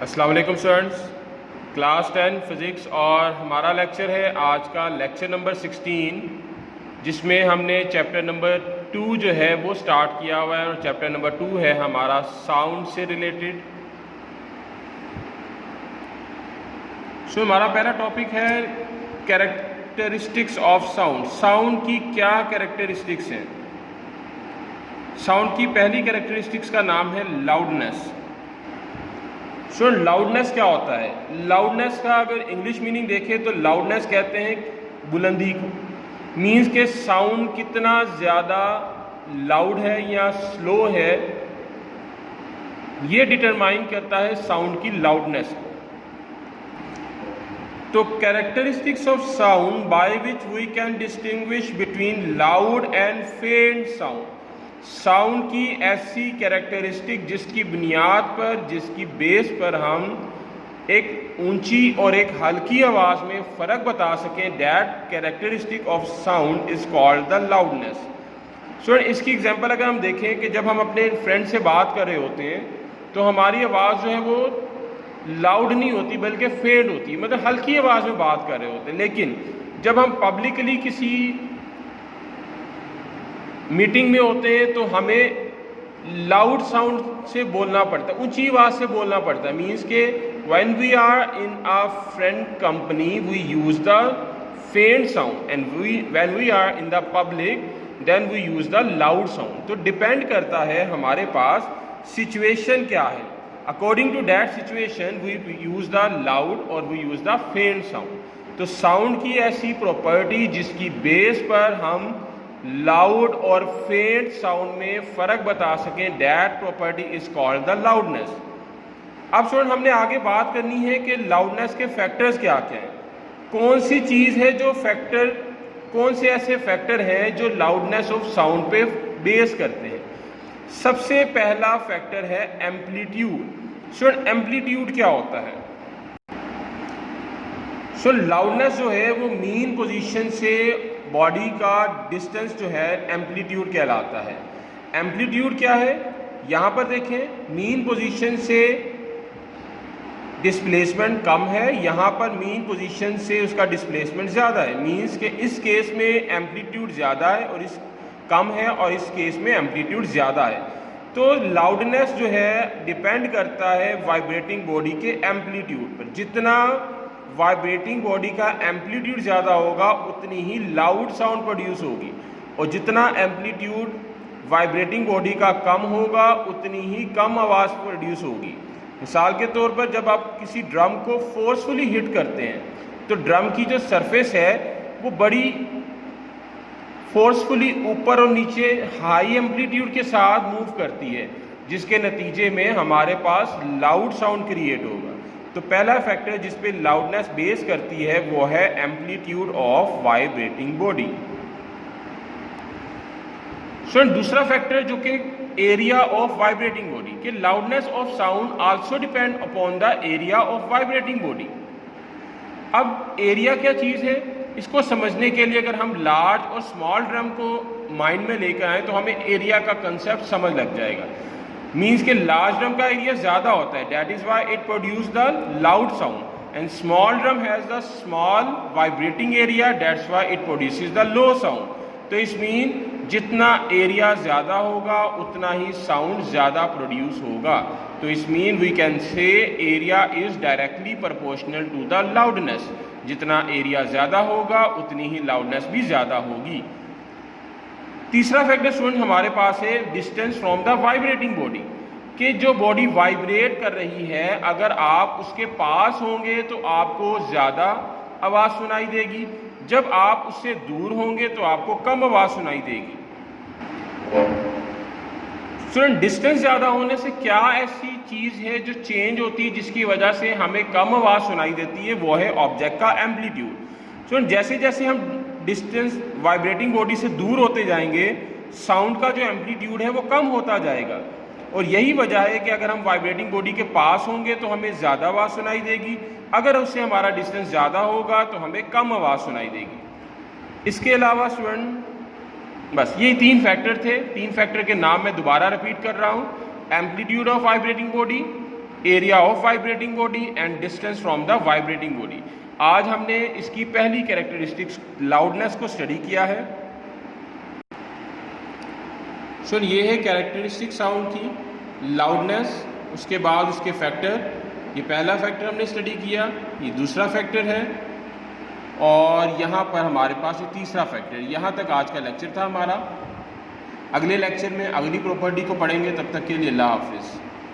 अस्सलाम वालेकुम students, class 10 physics और हमारा लेक्चर है आज का लेक्चर नंबर 16, जिसमें हमने चैप्टर नंबर 2 जो है वो स्टार्ट किया हुआ है। और चैप्टर नंबर 2 है हमारा साउंड से रिलेटेड। सो हमारा पहला टॉपिक है कैरेक्टरिस्टिक्स ऑफ साउंड। साउंड की क्या कैरेक्टरिस्टिक्स हैं? साउंड की पहली कैरेक्टरिस्टिक्स का नाम है लाउडनेस। सो लाउडनेस क्या होता है? लाउडनेस का अगर इंग्लिश मीनिंग देखें तो लाउडनेस कहते हैं बुलंदी को। मीन्स के साउंड कितना ज़्यादा लाउड है या स्लो है, ये डिटरमाइन करता है साउंड की लाउडनेस को। तो characteristics of sound by which we can distinguish between loud and faint sound. Sound की ऐसी कैरेक्टरिस्टिक जिसकी बुनियाद पर, जिसकी बेस पर हम एक ऊंची और एक हल्की आवाज़ में फ़र्क बता सकें, that characteristic of sound is called the loudness. So इसकी एग्जांपल अगर हम देखें कि जब हम अपने फ्रेंड से बात कर रहे होते हैं तो हमारी आवाज़ जो है वो लाउड नहीं होती बल्कि फेड होती है, मतलब हल्की आवाज़ में बात कर रहे होते हैं। लेकिन जब हम पब्लिकली किसी मीटिंग में होते हैं तो हमें लाउड साउंड से बोलना पड़ता है, ऊंची आवाज़ से बोलना पड़ता है। मीन्स के when we are in a friend company we use the faint sound and when we are in the public then we use the loud sound. तो डिपेंड करता है हमारे पास सिचुएशन क्या है। According to that situation we use the loud और we use the faint sound. तो sound की ऐसी प्रॉपर्टी जिसकी बेस पर हम लाउड और फेंट साउंड में फ़र्क बता सकें, that property is called the loudness. अब स्टूडेंट हमने आगे बात करनी है कि लाउडनेस के फैक्टर्स क्या क्या हैं। कौन सी चीज़ है जो फैक्टर, कौन से ऐसे फैक्टर हैं जो लाउडनेस ऑफ साउंड पे बेस करते हैं। सबसे पहला फैक्टर है एम्पलीट्यूड। स्टूडेंट एम्पलीट्यूड क्या होता है? सो लाउडनेस जो है वो मीन पोजीशन से बॉडी का डिस्टेंस जो है एम्पलीट्यूड कहलाता है। एम्पलीट्यूड क्या है? यहाँ पर देखें, मीन पोजीशन से डिस्प्लेसमेंट कम है, यहाँ पर मीन पोजीशन से उसका डिस्प्लेसमेंट ज़्यादा है। मीन्स के इस केस में एम्पलीट्यूड ज़्यादा है और इस कम है, और इस केस में एम्पलीट्यूड ज़्यादा है। तो लाउडनेस जो है डिपेंड करता है वाइब्रेटिंग बॉडी के एम्पलीट्यूड पर। जितना वाइब्रेटिंग बॉडी का एम्पलीट्यूड ज़्यादा होगा उतनी ही लाउड साउंड प्रोड्यूस होगी, और जितना एम्पलीट्यूड वाइब्रेटिंग बॉडी का कम होगा उतनी ही कम आवाज़ प्रोड्यूस होगी। मिसाल के तौर पर जब आप किसी ड्रम को फोर्सफुली हिट करते हैं तो ड्रम की जो सरफेस है वो बड़ी फोर्सफुली ऊपर और नीचे हाई एम्पलीट्यूड के साथ मूव करती है, जिसके नतीजे में हमारे पास लाउड साउंड क्रिएट होगा। तो पहला फैक्टर जिस पे लाउडनेस बेस करती है वो है एम्पलीट्यूड ऑफ वाइब्रेटिंग बॉडी। सो दूसरा फैक्टर जो कि एरिया ऑफ वाइब्रेटिंग बॉडी, कि loudness of sound also depend upon the area of vibrating body. अब एरिया क्या चीज़ है, इसको समझने के लिए अगर हम लार्ज और स्मॉल ड्रम को माइंड में लेकर आए तो हमें एरिया का कंसेप्ट समझ लग जाएगा। मीन्स के लार्ज ड्रम का एरिया ज़्यादा होता है, that is why it produce the loud sound, and small drum has the small vibrating area, that's why it produces the low sound. तो इस मीन जितना एरिया ज़्यादा होगा उतना ही साउंड ज़्यादा प्रोड्यूस होगा। तो इस mean we can say area is directly proportional to the loudness. जितना एरिया ज़्यादा होगा उतनी ही लाउडनेस भी ज़्यादा होगी। तीसरा फैक्टर स्टूडेंट हमारे पास है distance from the vibrating body, कि जो बॉडी वाइब्रेट कर रही है अगर आप उसके पास होंगे तो आपको ज़्यादा आवाज़ सुनाई देगी, जब आप उससे दूर होंगे तो आपको कम आवाज़ सुनाई देगी। स्टूडेंट डिस्टेंस ज़्यादा होने से क्या ऐसी चीज़ है जो चेंज होती है जिसकी वजह से हमें कम आवाज़ सुनाई देती है? वो है ऑब्जेक्ट का एम्पलीट्यूड। स्टूडेंट जैसे जैसे हम डिस्टेंस वाइब्रेटिंग बॉडी से दूर होते जाएंगे साउंड का जो एम्पलीट्यूड है वो कम होता जाएगा, और यही वजह है कि अगर हम वाइब्रेटिंग बॉडी के पास होंगे तो हमें ज़्यादा आवाज़ सुनाई देगी, अगर उससे हमारा डिस्टेंस ज़्यादा होगा तो हमें कम आवाज़ सुनाई देगी। इसके अलावा स्टूडेंट बस ये 3 फैक्टर थे। 3 फैक्टर के नाम मैं दोबारा रिपीट कर रहा हूँ। Amplitude of vibrating body, area of vibrating body and distance from the vibrating body. आज हमने इसकी पहली कैरेक्टरिस्टिक्स लाउडनेस को स्टडी किया है। सो ये है कैरेक्टरिस्टिक साउंड की लाउडनेस, उसके बाद उसके फैक्टर। ये पहला फैक्टर हमने स्टडी किया, ये दूसरा फैक्टर है, और यहाँ पर हमारे पास ये तीसरा फैक्टर। यहाँ तक आज का लेक्चर था हमारा। अगले लेक्चर में अगली प्रॉपर्टी को पढ़ेंगे, तब तक के लिए अल्लाह हाफिज़।